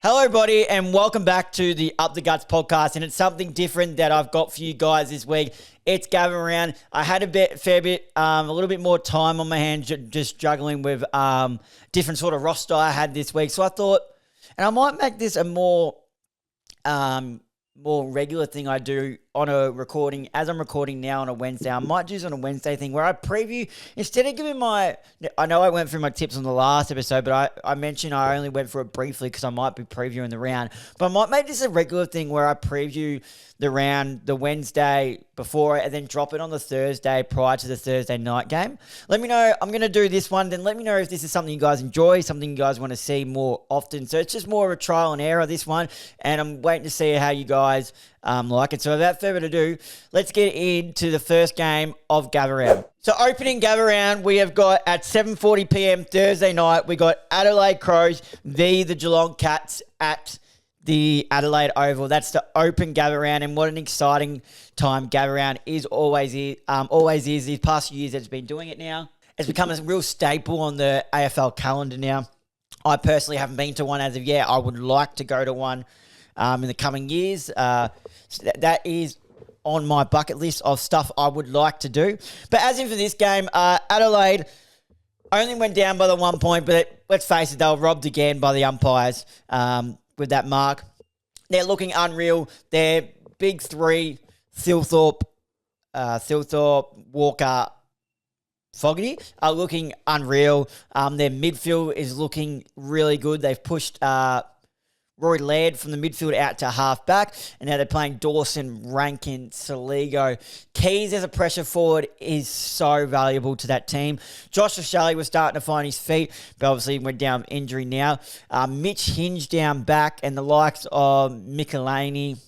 Hello, everybody, and welcome back to the Up the Guts podcast. And it's something different that I've got for you guys this week. It's Gavin Round. I had a little bit more time on my hands, just juggling with different sort of roster I had this week. So I thought, and I might make this a more regular thing I do on a recording, as I'm recording now on a Wednesday. I might do this on a Wednesday thing where I preview, instead of giving I know I went through my tips on the last episode, but I mentioned I only went through it briefly because I might be previewing the round. But I might make this a regular thing where I preview the round the Wednesday before it and then drop it on the Thursday prior to the Thursday night game. Let me know. I'm going to do this one. Then let me know if this is something you guys enjoy, something you guys want to see more often. So it's just more of a trial and error, this one. And I'm waiting to see how you guys like it. So without further ado, let's get into the first game of Gather Round. So opening Gather Round, we have got at 7:40 p.m. Thursday night, we got Adelaide Crows v. the Geelong Cats at the Adelaide Oval. That's the open Gather Round, and what an exciting time Gather Round always is. These past few years it's been doing it now. It's become a real staple on the AFL calendar now. I personally haven't been to one as of yet. I would like to go to one in the coming years. So that is on my bucket list of stuff I would like to do. But as in for this game, Adelaide only went down by the 1 point, but let's face it, they were robbed again by the umpires with that mark. They're looking unreal. Their big three, Thilthorpe, Walker, Fogarty, are looking unreal. Their midfield is looking really good. They've pushed Rory Laird from the midfield out to half-back, and now they're playing Dawson, Rankin, Saligo. Keys as a pressure forward is so valuable to that team. Josh O'Shea was starting to find his feet, but obviously went down injury now. Mitch Hinge down back, and the likes of Michelini,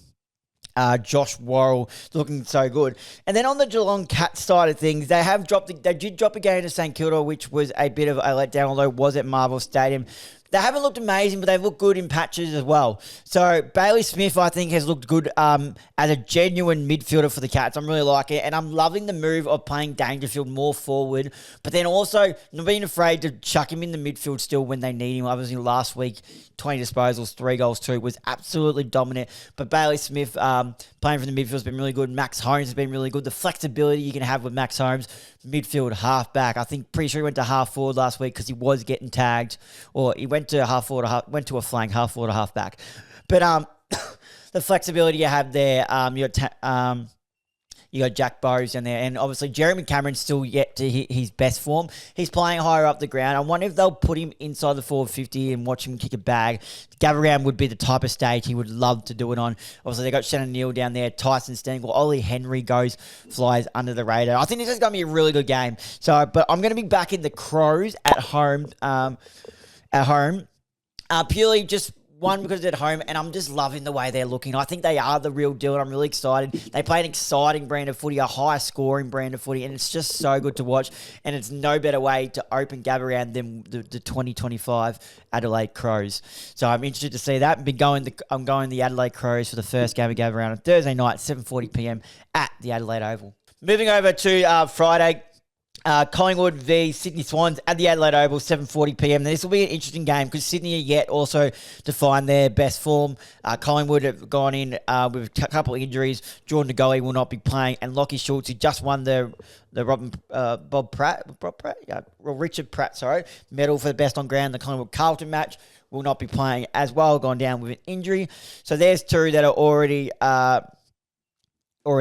Josh Worrell looking so good. And then on the Geelong Cats side of things, they did drop a game to St Kilda, which was a bit of a letdown, although it was at Marvel Stadium. They haven't looked amazing, but they've looked good in patches as well. So Bailey Smith, I think, has looked good as a genuine midfielder for the Cats. I'm really liking it, and I'm loving the move of playing Dangerfield more forward, but then also not being afraid to chuck him in the midfield still when they need him. Obviously, last week, 20 disposals, 3 goals, 2, was absolutely dominant. But Bailey Smith playing from the midfield has been really good. Max Holmes has been really good. The flexibility you can have with Max Holmes, midfield, half-back. I think pretty sure he went to half-forward last week because he was getting tagged, or he went to half-forward, went to a flank, half-forward or half-back. But the flexibility you have there, you got Jack Burrows in there, and obviously Jeremy Cameron's still yet to hit his best form. He's playing higher up the ground. I wonder if they'll put him inside the forward 50 and watch him kick a bag. Gather Round would be the type of stage he would love to do it on. Obviously, they got Shannon Neal down there, Tyson Stengel, Ollie Henry flies under the radar. I think this is going to be a really good game. So, but I'm going to be back in the Crows at home. Purely just one, because they're at home, and I'm just loving the way they're looking. I think they are the real deal, and I'm really excited. They play an exciting brand of footy, a high-scoring brand of footy, and it's just so good to watch, and it's no better way to open Gather Round than the 2025 Adelaide Crows. So I'm interested to see that. I'm going the Adelaide Crows for the first game of Gather Round on Thursday night, 7:40 p.m. at the Adelaide Oval. Moving over to Friday, Collingwood v Sydney Swans at the Adelaide Oval, 7:40 p.m. Now, this will be an interesting game because Sydney are yet also to find their best form. Collingwood have gone in with a couple of injuries. Jordan DeGoey will not be playing, and Lockie Schultz, who just won the Richard Pratt medal for the best on ground, the Collingwood Carlton match, will not be playing as well, gone down with an injury. So there's two that are already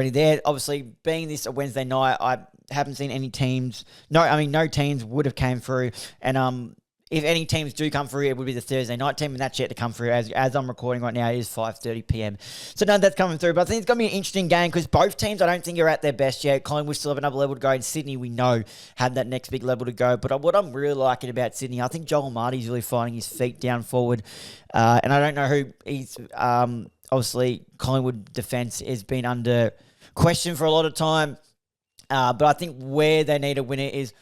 there. Obviously, being this a Wednesday night, I haven't seen any teams. No teams would have came through. And if any teams do come through, it would be the Thursday night team, and that's yet to come through. As I'm recording right now, it is 5:30 p.m. So none of that's coming through. But I think it's going to be an interesting game because both teams, I don't think, are at their best yet. Collingwood still have another level to go. And Sydney, we know, had that next big level to go. But what I'm really liking about Sydney, I think Joel Marty's really finding his feet down forward. And I don't know who he's... obviously, Collingwood defence has been under question for a lot of time. But I think where they need to win it is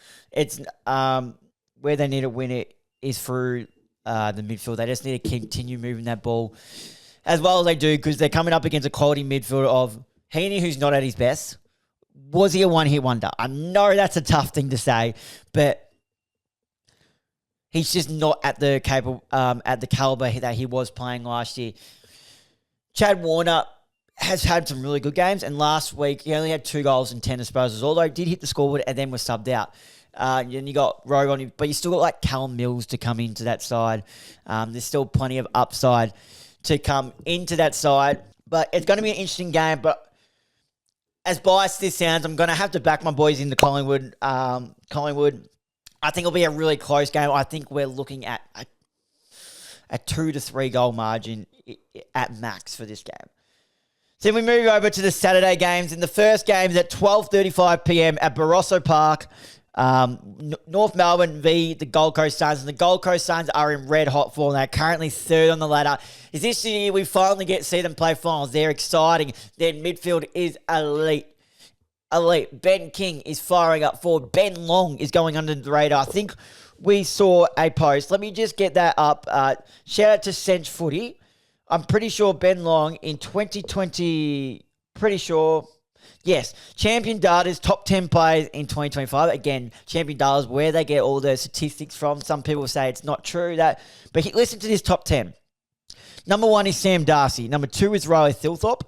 through the midfield. They just need to continue moving that ball as well as they do, because they're coming up against a quality midfield of Heaney, who's not at his best. Was he a one-hit wonder? I know that's a tough thing to say, but He's just not at the caliber that he was playing last year. Chad Warner has had some really good games, and last week he only had 2 goals and 10 disposals, although he did hit the scoreboard and then was subbed out. Then you got Rogue on him, but you still got like Callum Mills to come into that side. There's still plenty of upside to come into that side, but it's going to be an interesting game. But as biased this sounds, I'm going to have to back my boys into Collingwood. Collingwood, I think it'll be a really close game. I think we're looking at a 2 to 3 goal margin at max for this game. So then we move over to the Saturday games. And the first game is at 12:35 p.m. at Barossa Park. North Melbourne v the Gold Coast Suns. And the Gold Coast Suns are in red hot form. They're currently 3rd on the ladder. Is this year we finally get to see them play finals? They're exciting. Their midfield is elite. Ben King is firing up forward. Ben Long is going under the radar. I think we saw a post. Let me just get that up. Shout out to Sense Footy. I'm pretty sure Ben Long in 2020, yes, Champion Data's top 10 players in 2025. Again, Champion Data is where they get all the statistics from. Some people say it's not true, but listen to this top 10. Number 1 is Sam Darcy. Number 2 is Riley Thilthorpe.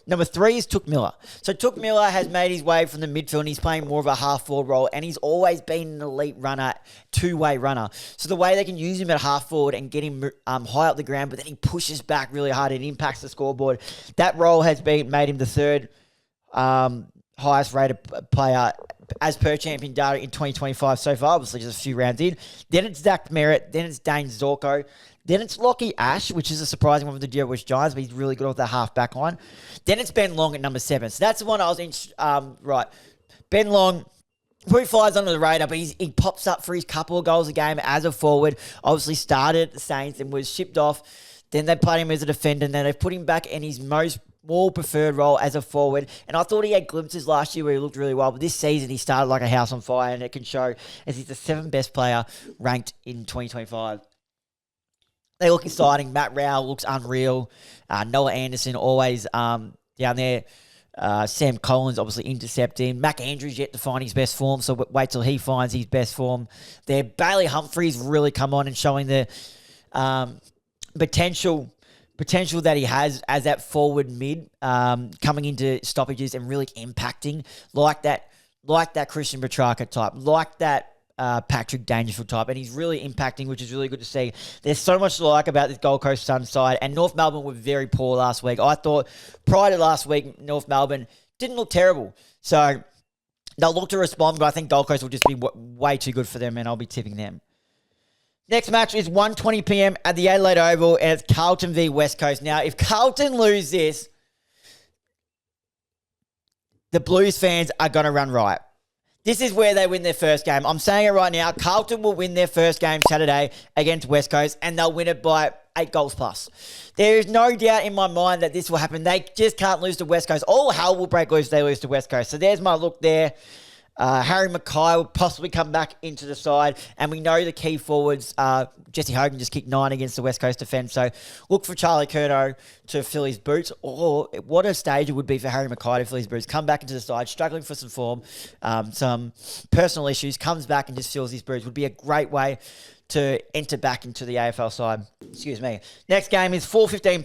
Number 3 is Touk Miller. So Touk Miller has made his way from the midfield and he's playing more of a half-forward role, and he's always been an elite runner, two-way runner. So the way they can use him at half-forward and get him high up the ground, but then he pushes back really hard and impacts the scoreboard. That role has made him the 3rd highest rated player as per Champion Data in 2025 so far, obviously just a few rounds in. Then it's Zach Merritt. Then it's Dane Zorko. Then it's Lockie Ash, which is a surprising one for the Geelong Giants, but he's really good off the half-back line. Then it's Ben Long at number 7. So that's the one I was interested. Right. Ben Long, who flies under the radar, but he pops up for his couple of goals a game as a forward. Obviously started at the Saints and was shipped off. Then they played him as a defender, and then they've put him back in his more preferred role as a forward. And I thought he had glimpses last year where he looked really well, but this season he started like a house on fire, and it can show as he's the 7th best player ranked in 2025. They look exciting. Matt Rowell looks unreal. Noah Anderson always down there. Sam Collins obviously intercepting. Mac Andrews yet to find his best form, so wait till he finds his best form. There, Bailey Humphries really come on and showing the potential that he has as that forward mid, coming into stoppages and really impacting like that Christian Petrarca type, like that Patrick Dangerfield type, and he's really impacting, which is really good to see. There's so much to like about this Gold Coast Suns side, and North Melbourne were very poor last week. I thought prior to last week, North Melbourne didn't look terrible. So they'll look to respond, but I think Gold Coast will just be way too good for them, and I'll be tipping them. Next match is 1:20 p.m. at the Adelaide Oval, and it's Carlton v West Coast. Now, if Carlton lose this, the Blues fans are going to run riot. This is where they win their first game. I'm saying it right now. Carlton will win their first game Saturday against West Coast, and they'll win it by 8 goals plus. There is no doubt in my mind that this will happen. They just can't lose to West Coast. All hell will break loose if they lose to West Coast. So there's my look there. Harry Mackay will possibly come back into the side, and we know the key forwards, Jesse Hogan just kicked 9 against the West Coast defence, so look for Charlie Curnow to fill his boots, or what a stage it would be for Harry Mackay to fill his boots, come back into the side, struggling for some form, some personal issues, comes back and just fills his boots. Would be a great way to enter back into the AFL side. Excuse me. Next game is 4:15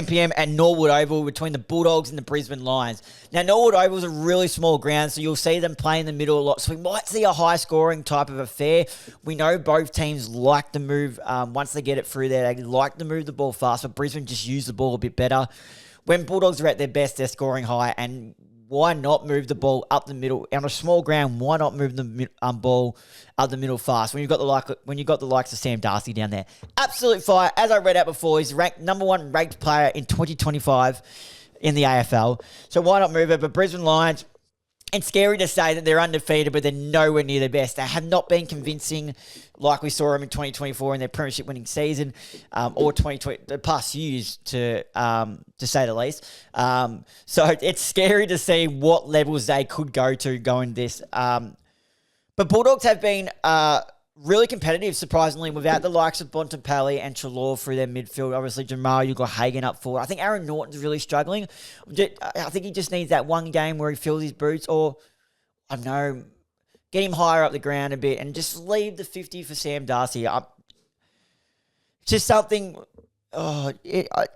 p.m. at Norwood Oval between the Bulldogs and the Brisbane Lions. Now, Norwood Oval is a really small ground, so you'll see them play in the middle a lot. So we might see a high-scoring type of affair. We know both teams like to move, once they get it through there, they like to move the ball fast, but Brisbane just use the ball a bit better. When Bulldogs are at their best, they're scoring high, and why not move the ball up the middle on a small ground? Why not move the ball up the middle fast when you've got the likes of Sam Darcy down there? Absolute fire. As I read out before, he's ranked number 1 ranked player in 2025 in the AFL. So why not move it? But Brisbane Lions, it's scary to say that they're undefeated, but they're nowhere near their best. They have not been convincing like we saw them in 2024 in their premiership winning season, or 2020, the past years to say the least. So it's scary to see what levels they could go to going this. But Bulldogs have been really competitive, surprisingly, without the likes of Bontempelli and Treloar through their midfield. Obviously, Jamal, you've got Hagen up forward. I think Aaron Norton's really struggling. I think he just needs that one game where he fills his boots, or I don't know, get him higher up the ground a bit, and just leave the 50 for Sam Darcy. Just something.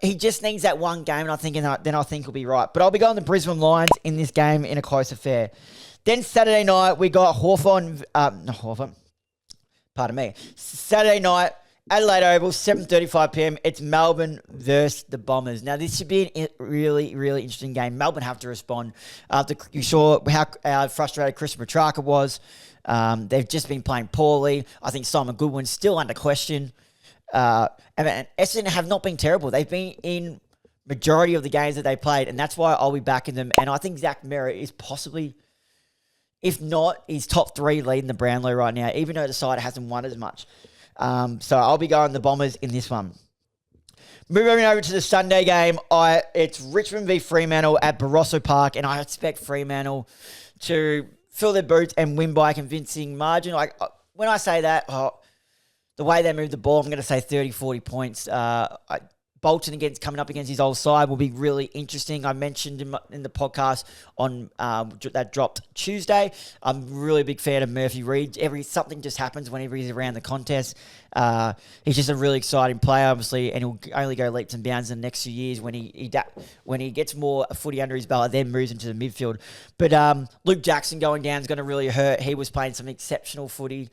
He just needs that one game, and then I think he'll be right. But I'll be going the Brisbane Lions in this game in a close affair. Then Saturday night we got Hawthorn. Pardon me. Saturday night, Adelaide Oval, 7:35 p.m. It's Melbourne versus the Bombers. Now, this should be a really, really interesting game. Melbourne have to respond. After you saw how frustrated Chris Petrarca was. They've just been playing poorly. I think Simon Goodwin's still under question. And Essendon have not been terrible. They've been in majority of the games that they played, and that's why I'll be backing them. And I think Zach Merritt is possibly, if not, he's top 3 leading the Brownlow right now, even though the side hasn't won as much. So I'll be going the Bombers in this one. Moving over to the Sunday game, it's Richmond v Fremantle at Barossa Park, and I expect Fremantle to fill their boots and win by a convincing margin. When I say that, the way they move the ball, I'm going to say 30, 40 points. Bolton coming up against his old side will be really interesting. I mentioned in the podcast on that dropped Tuesday. I'm a really big fan of Murphy Reid. Something just happens whenever he's around the contest. He's just a really exciting player, obviously, and he'll only go leaps and bounds in the next few years when he gets more footy under his belt, then moves into the midfield. But Luke Jackson going down is going to really hurt. He was playing some exceptional footy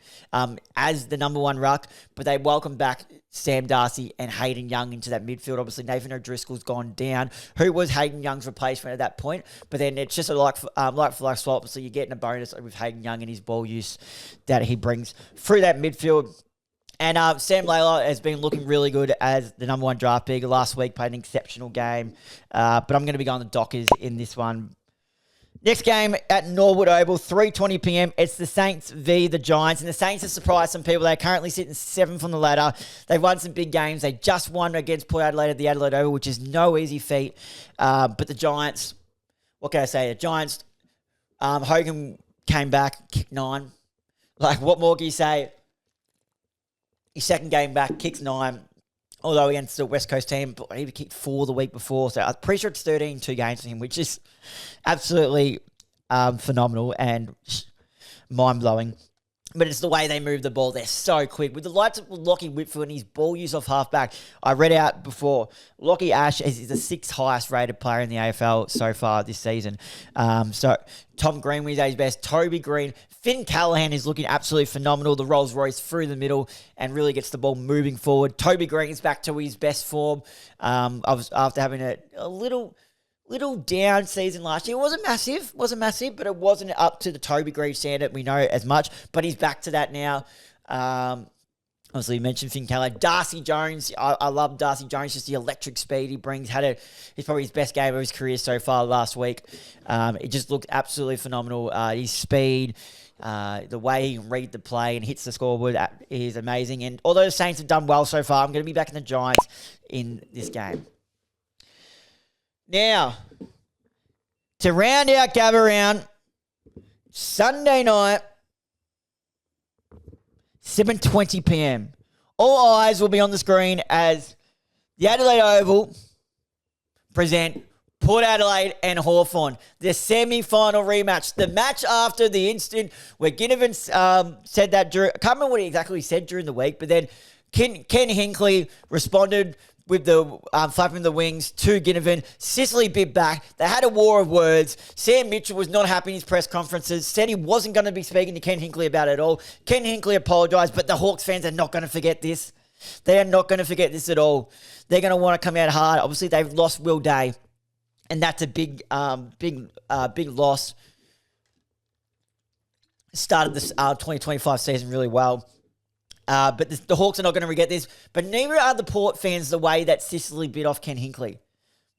as the number 1 ruck, but they welcome back Sam Darcy and Hayden Young into that midfield. Obviously, Nathan O'Driscoll's gone down, who was Hayden Young's replacement at that point. But then it's just a like-for-like swap, so you're getting a bonus with Hayden Young and his ball use that he brings through that midfield. And Sam Layla has been looking really good as the number 1 draft pick. Last week played an exceptional game. But I'm going to be going the Dockers in this one. Next game at Norwood Oval, 3:20 p.m. It's the Saints v the Giants. And the Saints have surprised some people. They're currently sitting 7th on the ladder. They've won some big games. They just won against Port Adelaide at the Adelaide Oval, which is no easy feat. But the Giants, what can I say? The Giants, Hogan came back, kicked 9. What more can you say? His second game back, kicks 9. Although against the West Coast team, but he kicked 4 the week before. So I'm pretty sure it's 13, 2 games for him, which is absolutely phenomenal and mind-blowing. But it's the way they move the ball. They're so quick. With the likes of Lockie Whitfield and his ball use off halfback, I read out before, Lockie Ash is the 6th highest rated player in the AFL so far this season. So Tom Greenwood's at his best. Toby Green. Finn Callahan is looking absolutely phenomenal. The Rolls Royce through the middle and really gets the ball moving forward. Toby Green is back to his best form after having a little down season last year. It wasn't massive, but it wasn't up to the Toby Green standard we know as much. But he's back to that now. Obviously, you mentioned Finn Callahan. Darcy Jones, I love Darcy Jones, just the electric speed he brings. He's probably his best game of his career so far last week. It just looked absolutely phenomenal. His speed, the way he can read the play and hits the scoreboard is amazing. And although the Saints have done well so far, I'm going to be backing the Giants in this game. Now, to round out Gabba Round, Sunday night, 7:20 p.m. All eyes will be on the screen as the Adelaide Oval present Port Adelaide and Hawthorn, the semi-final rematch, the match after the instant where Ginnivan said that during, I can't remember what he exactly said during the week, but then Ken Hinkley responded with the flapping the wings to Ginnivan. Sicily bit back. They had a war of words. Sam Mitchell was not happy in his press conferences, said he wasn't going to be speaking to Ken Hinkley about it at all. Ken Hinkley apologised, but the Hawks fans are not going to forget this. They are not going to forget this at all. They're going to want to come out hard. Obviously, they've lost Will Day, and that's a big loss. Started this 2025 season really well. But the Hawks are not going to regret this. But neither are the Port fans the way that Sicily bit off Ken Hinkley.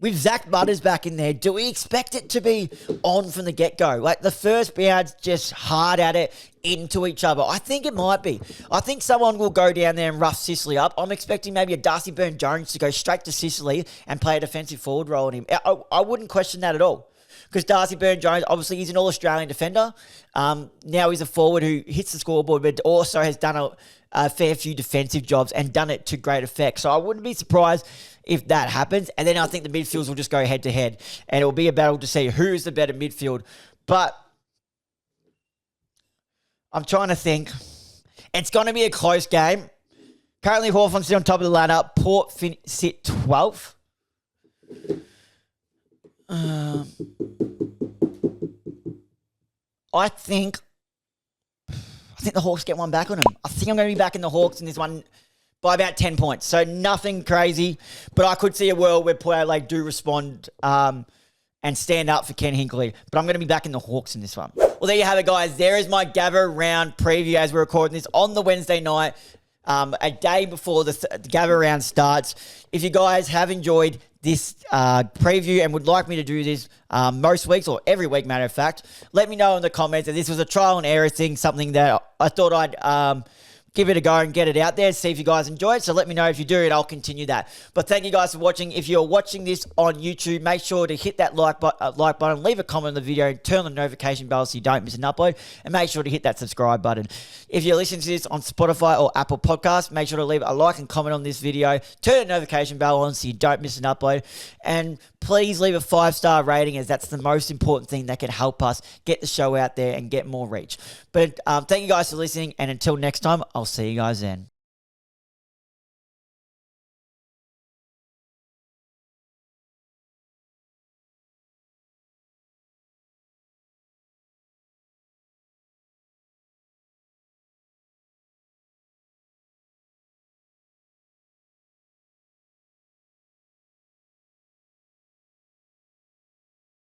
With Zach Butters back in there, do we expect it to be on from the get-go? Like the first bounce, just hard at it, into each other. I think it might be. I think someone will go down there and rough Sicily up. I'm expecting maybe a Darcy Byrne-Jones to go straight to Sicily and play a defensive forward role on him. I wouldn't question that at all. Because Darcy Byrne-Jones, obviously, he's an All-Australian defender. Now he's a forward who hits the scoreboard, but also has done a fair few defensive jobs and done it to great effect. So I wouldn't be surprised if that happens. And then I think the midfields will just go head-to-head. And it will be a battle to see who's the better midfield. But I'm trying to think. It's going to be a close game. Currently, Hawthorn sit on top of the ladder. Port sit 12th. I think the Hawks get one back on them. I think I'm going to be backing the Hawks in this one by about 10 points. So nothing crazy, but I could see a world where Port Adelaide do respond and stand up for Ken Hinkley. But I'm going to be backing the Hawks in this one. Well, there you have it, guys. There is my Gabba round preview as we're recording this on the Wednesday night, a day before the Gabba round starts. If you guys have enjoyed this preview and would like me to do this most weeks or every week, matter of fact, let me know in the comments. And this was a trial and error thing, something that I thought I'd give it a go and get it out there, see if you guys enjoy it. So let me know if you do it, I'll continue that. But thank you guys for watching. If you're watching this on YouTube, make sure to hit that like button, leave a comment on the video, and turn on the notification bell so you don't miss an upload. And make sure to hit that subscribe button. If you're listening to this on Spotify or Apple Podcasts, make sure to leave a like and comment on this video. Turn the notification bell on so you don't miss an upload. And please leave a 5-star rating, as that's the most important thing that can help us get the show out there and get more reach. But thank you guys for listening, and until next time, I'll see you guys then.